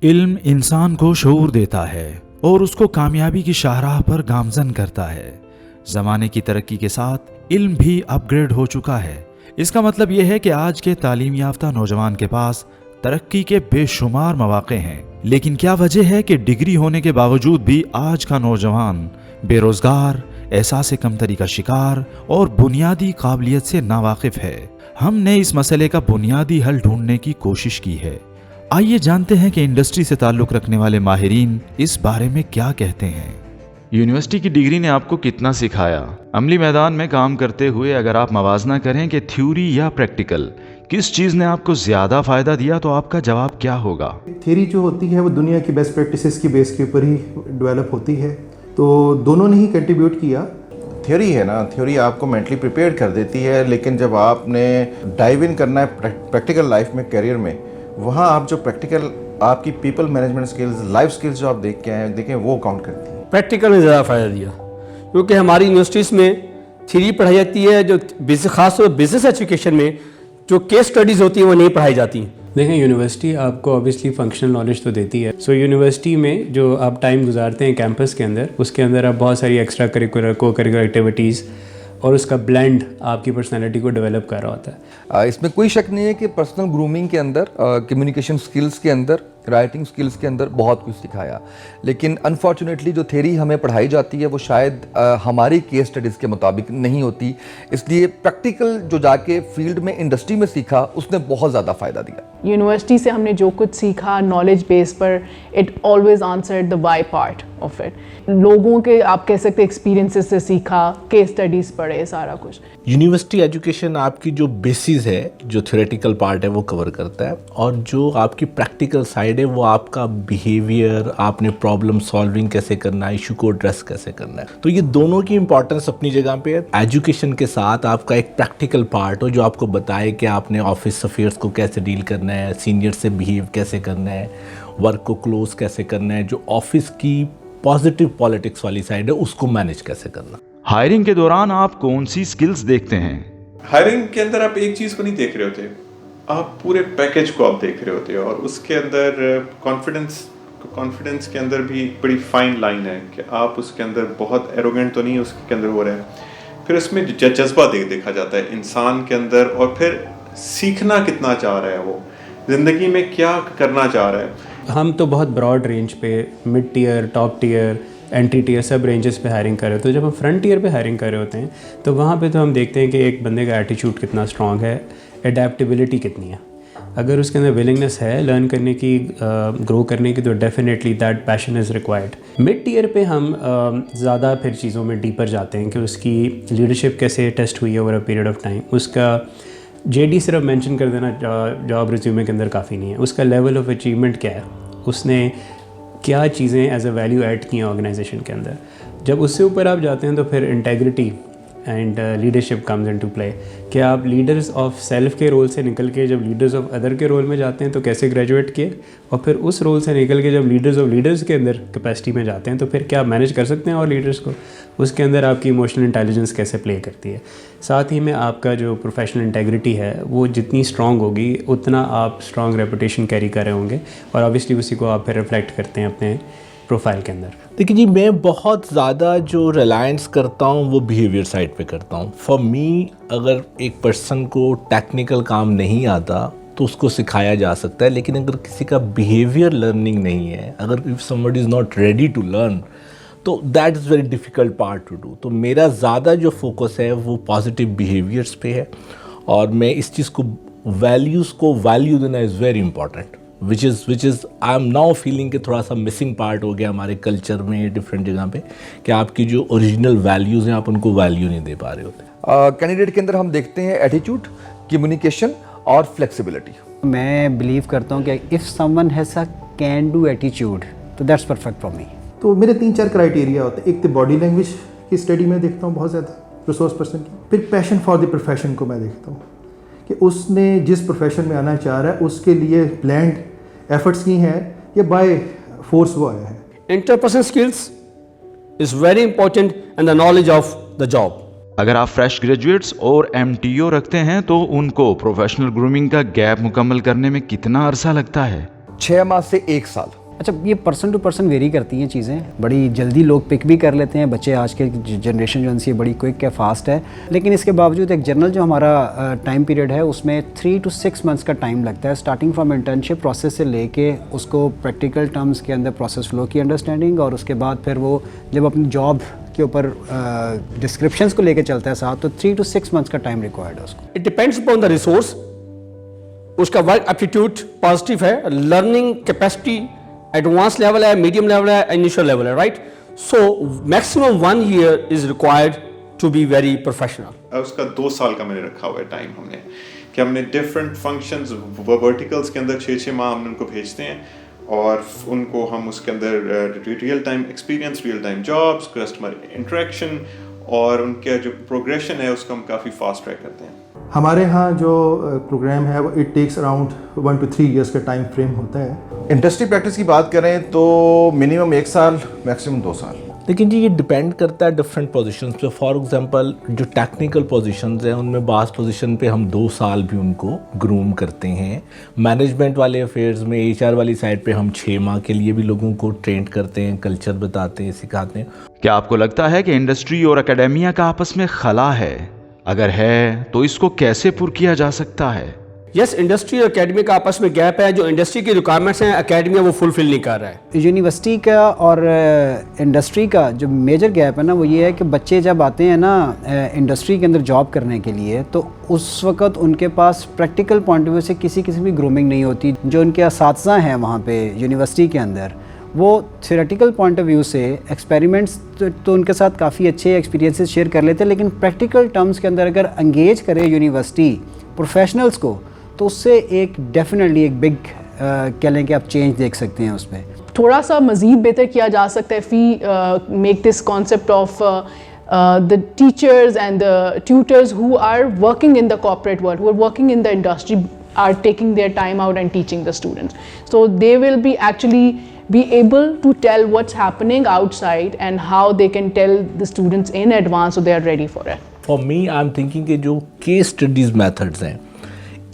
इल्म इंसान को शऊर देता है और उसको कामयाबी की शाहराह पर गामजन करता है। ज़माने की तरक्की के साथ इल्म भी अपग्रेड हो चुका है। इसका मतलब यह है कि आज के तालीम याफ्ता नौजवान के पास तरक्की के बेशुमार मौके हैं, लेकिन क्या वजह है कि डिग्री होने के बावजूद भी आज का नौजवान बेरोजगार, एहसास कमतरी का शिकार और बुनियादी काबिलियत से नावाकिफ है। हमने इस मसले का बुनियादी हल ढूंढने की कोशिश की है। आइए जानते हैं कि इंडस्ट्री से ताल्लुक़ रखने वाले माहिरीन इस बारे में क्या कहते हैं। यूनिवर्सिटी की डिग्री ने आपको कितना सिखाया? अमली मैदान में काम करते हुए अगर आप मवाजना करें कि थ्योरी या प्रैक्टिकल, किस चीज़ ने आपको ज़्यादा फ़ायदा दिया, तो आपका जवाब क्या होगा? थ्योरी जो होती है वो दुनिया की बेस्ट प्रैक्टिसेस की बेस के ऊपर ही डेवलप होती है, तो दोनों ने ही कंट्रीब्यूट किया। थ्योरी है ना, थ्योरी आपको मेंटली प्रिपेयर कर देती है, लेकिन जब आपने डाइव इन करना है प्रैक्टिकल लाइफ में, करियर में, वहाँ आप जो प्रैक्टिकल आपकी people management skills, life skills जो आप देख के आए देखें, वो काउंट करती है। प्रैक्टिकल में ज़्यादा फ़ायदा दिया, क्योंकि हमारी यूनिवर्सिटीज़ में थ्योरी पढ़ाई जाती है, जो खासतौर पर बिजनेस एजुकेशन में जो केस स्टडीज़ होती हैं वो नहीं पढ़ाई जाती। देखें, यूनिवर्सिटी आपको ऑब्वियसली फंक्शनल नॉलेज तो देती है। सो यूनिवर्सिटी में जो आप टाइम गुजारते हैं कैंपस के अंदर, उसके अंदर आप बहुत सारी एक्स्ट्रा करिकुलर, को करिकुलर एक्टिविटीज़ और उसका ब्लेंड आपकी पर्सनैलिटी को डेवलप कर रहा होता है। इसमें कोई शक नहीं है कि पर्सनल ग्रूमिंग के अंदर, कम्युनिकेशन स्किल्स के अंदर, राइटिंग स्किल्स के अंदर बहुत कुछ सिखाया, लेकिन अनफॉर्चुनेटली जो थ्योरी हमें पढ़ाई जाती है वो शायद हमारी केस स्टडीज़ के मुताबिक नहीं होती। इसलिए प्रैक्टिकल जो जाके फील्ड में, इंडस्ट्री में सीखा, उसने बहुत ज़्यादा फ़ायदा दिया। यूनिवर्सिटी से हमने जो कुछ सीखा नॉलेज बेस पर, it always answered the why part of it. लोगों के, आप कह सकते एक्सपीरियंसेस से सीखा, केस स्टडीज़ पढ़े, सारा कुछ। यूनिवर्सिटी एजुकेशन आपकी जो बेसिस है, जो थ्योरेटिकल पार्ट है वो कवर करता है, और जो आपकी प्रैक्टिकल साइड है वो आपका बिहेवियर, आपने प्रॉब्लम सॉल्विंग कैसे करना है, इशू को एड्रेस कैसे करना है। तो ये दोनों की इंपॉर्टेंस अपनी जगह पे है। एजुकेशन के साथ आपका एक प्रैक्टिकल पार्ट हो जो आपको बताए कि आपने ऑफिस अफेयर्स को कैसे डील करना है, सीनियर से बिहेव कैसे करना है, वर्क को क्लोज कैसे करना है, जो ऑफिस की पॉजिटिव पॉलिटिक्स वाली साइड है उसको मैनेज कैसे करना। हायरिंग के दौरान आप कौन सी स्किल्स देखते हैं? हायरिंग के अंदर आप एक चीज़ को नहीं देख रहे होते, आप पूरे पैकेज को आप देख रहे होते हो, और उसके अंदर कॉन्फिडेंस के अंदर भी बड़ी फाइन लाइन है कि आप उसके अंदर बहुत एरोगेंट तो नहीं उसके अंदर हो रहे हैं। फिर उसमें जज्बा देखा जाता है इंसान के अंदर, और फिर सीखना कितना चाह रहा है, वो ज़िंदगी में क्या करना चाह रहा है। हम तो बहुत ब्रॉड रेंज पे, mid tier, top tier, entry tier, सब रेंजेस पे हायरिंग कर रहे होते हैं। तो जब हम फ्रंट टीयर पे हायरिंग कर रहे होते हैं तो वहाँ पे तो हम देखते हैं कि एक बंदे का एटीट्यूड कितना स्ट्रॉन्ग है, एडेप्टेबिलिटी कितनी है। अगर उसके अंदर विलिंगनेस है लर्न करने की, ग्रो करने की, तो definitely that passion is required. Mid tier पे हम ज़्यादा फिर चीज़ों में डीपर जाते हैं कि उसकी लीडरशिप कैसे टेस्ट हुई है over a period of time. उसका जेडी सिर्फ मेंशन कर देना जॉब रिज्यूमे के अंदर काफ़ी नहीं है। उसका लेवल ऑफ अचीवमेंट क्या है, उसने क्या चीज़ें एज अ वैल्यू ऐड की हैं ऑर्गेनाइजेशन के अंदर। जब उससे ऊपर आप जाते हैं तो फिर integrity and leadership comes into play. कि आप लीडर्स ऑफ सेल्फ के रोल से निकल के जब लीडर्स ऑफ अदर के रोल में जाते हैं तो कैसे ग्रेजुएट किए, और फिर उस रोल से निकल के जब लीडर्स ऑफ लीडर्स के अंदर कैपेसिटी में जाते हैं तो फिर क्या मैनेज कर सकते हैं और लीडर्स को। उसके अंदर आपकी इमोशनल इंटेलिजेंस कैसे प्ले करती है। साथ ही में आपका जो प्रोफेशनल इंटेग्रिटी है वो जितनी स्ट्रॉन्ग होगी उतना आप स्ट्रॉन्ग रेपुटेशन कैरी कर रहे होंगे, और ऑब्वियसली उसी को आप फिर रिफ्लेक्ट करते हैं अपने प्रोफाइल के अंदर। देखिए जी, मैं बहुत ज़्यादा जो रिलायंस करता हूँ वो बिहेवियर साइड पे करता हूँ। फॉर मी, अगर एक पर्सन को टेक्निकल काम नहीं आता तो उसको सिखाया जा सकता है, लेकिन अगर किसी का बिहेवियर लर्निंग नहीं है, अगर if somebody is not ready to learn, तो that is very difficult part to do. तो मेरा ज़्यादा जो फोकस है वो पॉजिटिव बिहेवियर्स पे है, और मैं इस चीज़ को, वैल्यूज़ को वैल्यू देना is very important, which is I am now feeling कि थोड़ा सा मिसिंग पार्ट हो गया हमारे कल्चर में, डिफरेंट जगह पे, कि आपकी जो ओरिजिनल वैल्यूज़ हैं आप उनको वैल्यू नहीं दे पा रहे होते। कैंडिडेट के अंदर हम देखते हैं एटीट्यूड, कम्युनिकेशन और फ्लेक्सिबिलिटी। मैं बिलीव करता हूँ कि if someone has a can do attitude तो दैट्स परफेक्ट फॉर मी। तो मेरे 3-4 क्राइटेरिया होते हैं। एक तो बॉडी लैंग्वेज की स्टडी में देखता हूँ बहुत ज़्यादा, रिसोर्स पर्सन की। फिर पैशन फॉर द प्रोफेशन को मैं देखता हूँ कि उसने जिस प्रोफेशन में आना चाह रहा है उसके लिए प्लान्ड एफर्ट्स की हैं या बाय फोर्स वो आया है। Interpersonal skills is very important and the knowledge of the job. अगर आप फ्रेश ग्रेजुएट्स और MTO रखते हैं तो उनको प्रोफेशनल ग्रूमिंग का गैप मुकम्मल करने में कितना अरसा लगता है? 6 माह से 1 साल। अच्छा, ये पर्सन टू पर्सन वेरी करती हैं चीज़ें, बड़ी जल्दी लोग पिक भी कर लेते हैं, बच्चे आज के जनरेशन जो उनसी बड़ी क्विक है, फास्ट है, लेकिन इसके बावजूद एक जनरल जो हमारा टाइम पीरियड है उसमें 3 to 6 मंथ्स का टाइम लगता है, स्टार्टिंग फ्रॉम इंटर्नशिप प्रोसेस से लेके उसको प्रैक्टिकल टर्म्स के अंदर प्रोसेस फ्लो की अंडरस्टैंडिंग, और उसके बाद फिर वो जब अपनी जॉब के ऊपर डिस्क्रिप्शंस को लेके चलता है साथ, तो 3 to 6 मंथ्स का टाइम रिक्वायर्ड है उसको। It depends upon the resource, उसका वर्क एप्टीट्यूड पॉजिटिव है, लर्निंग कैपेसिटी एडवांस लेवल है, मीडियम लेवल है, इनिशियल लेवल है, right. So maximum 1 year is required to be very professional. उसका 2 साल का मैंने रखा हुआ है टाइम हमने, कि हमने डिफरेंट फंक्शंस वर्टिकल्स के अंदर 6 माह हमने उनको भेजते हैं, और उनको हम उसके अंदर real time experience, real time jobs, customer interaction और उनका जो प्रोग्रेशन है उसको हम काफ़ी फास्ट ट्रैक करते हैं। हमारे यहाँ जो प्रोग्राम है वो it takes around 1 to 3 years का टाइम फ्रेम होता है। इंडस्ट्री प्रैक्टिस की बात करें तो मिनिमम 1 साल, मैक्सिमम 2 साल। लेकिन जी ये डिपेंड करता है डिफरेंट पोजीशंस पे। फॉर एग्जांपल जो टेक्निकल पोजीशंस हैं उनमें बास पोजीशन पे हम 2 साल भी उनको ग्रूम करते हैं। मैनेजमेंट वाले अफेयर्स में, HR वाली साइड पे हम 6 माह के लिए भी लोगों को ट्रेन करते हैं, कल्चर बताते हैं, सिखाते हैं। क्या आपको लगता है कि इंडस्ट्री और एकेडेमिया का आपस में खला है? अगर है तो इसको कैसे पुर किया जा सकता है? यस, इंडस्ट्री और एकेडमी का आपस में गैप है, जो इंडस्ट्री की रिक्वायरमेंट्स हैं एकेडमी वो फुलफिल नहीं कर रहा है। यूनिवर्सिटी का और इंडस्ट्री का जो मेजर गैप है ना, वो ये है कि बच्चे जब आते हैं ना इंडस्ट्री के अंदर जॉब करने के लिए, तो उस वक्त उनके पास प्रैक्टिकल पॉइंट ऑफ व्यू से किसी किस्म की ग्रूमिंग नहीं होती। जो उनके असातिज़ा हैं वहाँ पे यूनिवर्सिटी के अंदर, वो थियोरेटिकल पॉइंट ऑफ व्यू से एक्सपेरिमेंट्स तो उनके साथ काफ़ी अच्छे एक्सपीरियंसेस शेयर कर लेते हैं, लेकिन प्रैक्टिकल टर्म्स के अंदर अगर एंगेज करे यूनिवर्सिटी प्रोफेशनल्स को, तो उससे एक डेफिनेटली एक बिग कह लें कि आप चेंज देख सकते हैं उसमें। थोड़ा सा मज़ीद बेहतर किया जा सकता है we make this concept of the teachers and the tutors who are working in the corporate world, who are working in the industry, are taking their time out and teaching the students. So they will be actually be able to tell what's happening outside and how they can tell the students in advance so they are ready for it. For me, I'm thinking कि जो case studies methods हैं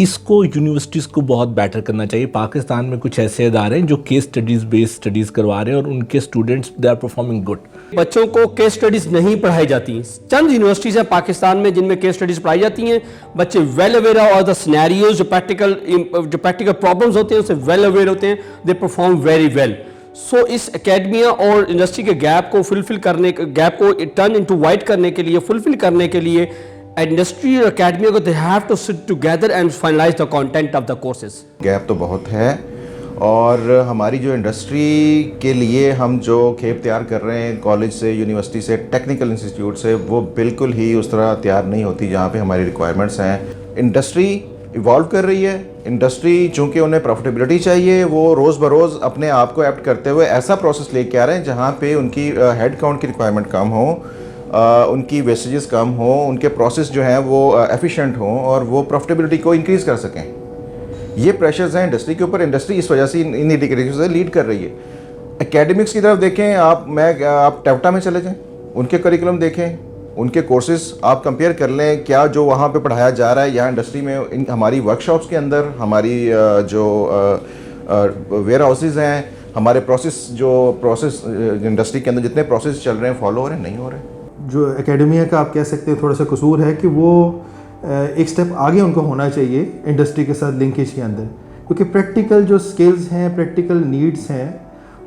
इसको universities को बहुत better करना चाहिए। पाकिस्तान में कुछ ऐसे इदारे हैं जो केस स्टडीज़ बेस्ड स्टडीज़ करवा रहे हैं और उनके students they are performing good. बच्चों को केस स्टडीज़ नहीं पढ़ाई जाती। चंद यूनिवर्सिटीज़ हैं पाकिस्तान में जिनमें केस स्टडीज़ पढ़ाई जाती हैं। बच्चे वेल अवेयर और द सिनेरियोज जो प्रैक्टिकल प्रॉब्लम्स होते हैं उससे वेल अवेयर होते हैं, दे परफॉर्म वेरी वेल। सो इस एकेडमिया और इंडस्ट्री के गैप को फुलफिल करने, गैप को टर्न इनटू वाइड करने के लिए, फुलफिल करने के लिए इंडस्ट्री और एकेडमिया को they have to sit together and finalise the content of the courses. Gap तो बहुत है और हमारी जो इंडस्ट्री के लिए हम जो खेप तैयार कर रहे हैं कॉलेज से, यूनिवर्सिटी से, टेक्निकल इंस्टीट्यूट से, वो बिल्कुल ही उस तरह तैयार नहीं होती जहाँ पे हमारी रिक्वायरमेंट्स हैं। इंडस्ट्री इवॉल्व कर रही है। इंडस्ट्री चूँकि उन्हें प्रॉफिटेबिलिटी चाहिए, वो रोज़ बरोज़ अपने आप को एप्ट करते हुए ऐसा प्रोसेस लेके आ रहे हैं जहाँ पे उनकी हेड काउंट की रिक्वायरमेंट कम हो, उनकी वेस्टेजेस कम हो, उनके प्रोसेस जो हैं वो एफिशिएंट हों और वो प्रॉफिटेबिलिटी को इंक्रीज़ कर सकें। ये प्रेशर्स हैं इंडस्ट्री के ऊपर। इंडस्ट्री इस वजह से इन इंडिकेटर्स से लीड कर रही है। एकेडमिक्स की तरफ देखें आप टेप्टा में चले जाएं, उनके करिकुलम देखें, उनके कोर्सेज आप कंपेयर कर लें, क्या जो वहाँ पे पढ़ाया जा रहा है यहाँ इंडस्ट्री में, हमारी वर्कशॉप्स के अंदर, हमारी जो वेयर हाउसेज हैं, हमारे प्रोसेस इंडस्ट्री के अंदर जितने प्रोसेस चल रहे हैं फॉलो हो रहे हैं, नहीं हो रहे। जो एकेडमिया का आप कह सकते हैं थोड़ा सा कसूर है कि वो एक स्टेप आगे उनको होना चाहिए इंडस्ट्री के साथ लिंकेज के अंदर, क्योंकि प्रैक्टिकल जो स्किल्स हैं, प्रैक्टिकल नीड्स हैं,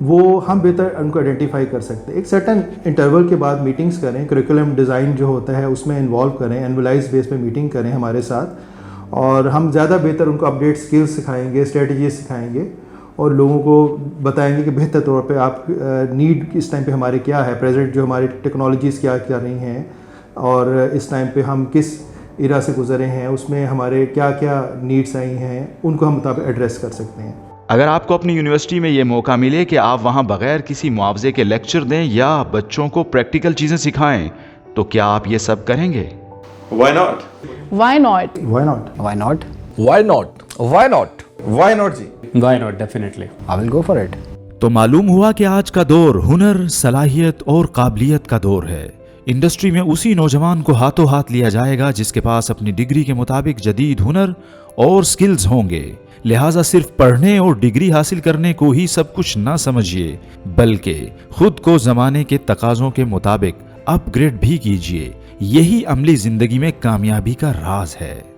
वो हम बेहतर उनको आइडेंटिफाई कर सकते हैं। एक सर्टन इंटरवल के बाद मीटिंग्स करें, करिकुलम डिज़ाइन जो होता है उसमें इन्वॉल्व करें, एनुअलाइज बेस पे मीटिंग करें हमारे साथ, और हम ज़्यादा बेहतर उनको अपडेट स्किल्स सिखाएंगे, स्ट्रेटजीज सिखाएंगे और लोगों को बताएंगे कि बेहतर तौर पे आप नीड इस टाइम पे हमारे क्या है, प्रेजेंट जो हमारी टेक्नोलॉजीज़ क्या कर रही हैं और इस टाइम पे हम किस इरा से गुजरे हैं, उसमें हमारे क्या क्या नीड्स आई हैं, उनको हम मुताबिक एड्रेस कर सकते हैं। अगर आपको अपनी यूनिवर्सिटी में ये मौका मिले कि आप वहाँ बगैर किसी मुआवजे के लेक्चर दें या बच्चों को प्रैक्टिकल चीज़ें सिखाएं, तो क्या आप ये सब करेंगे? Why not? Why not? Why not? Why not? Why not? Why not? Why not ji? Why not? Definitely. I will go for it. तो मालूम हुआ कि आज का दौर हुनर, सलाहियत और काबिलियत का दौर है। इंडस्ट्री में उसी नौजवान को हाथों हाथ लिया जाएगा जिसके पास अपनी डिग्री के मुताबिक जदीद हुनर और स्किल्स होंगे। लिहाजा सिर्फ पढ़ने और डिग्री हासिल करने को ही सब कुछ ना समझिए, बल्कि खुद को जमाने के तकाजों के मुताबिक अपग्रेड भी कीजिए। यही अमली जिंदगी में कामयाबी का राज है।